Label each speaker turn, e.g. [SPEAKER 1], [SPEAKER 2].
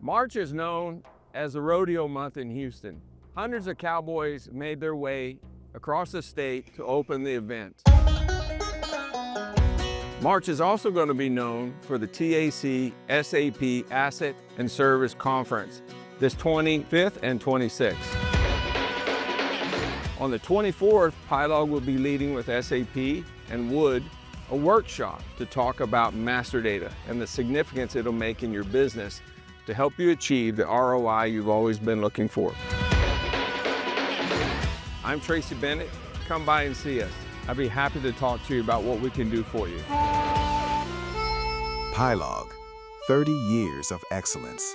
[SPEAKER 1] March is known as the Rodeo month in Houston. Hundreds of cowboys made their way across the state to open the event. March is also going to be known for the TAC SAP Asset and Service Conference, this 25th and 26th. On the 24th, PiLog will be leading with SAP and Wood a workshop to talk about master data and the significance it'll make in your business to help you achieve the ROI you've always been looking for. I'm Tracy Bennett. Come by and see us. I'd be happy to talk to you about what we can do for you.
[SPEAKER 2] PiLog, 30 years of excellence.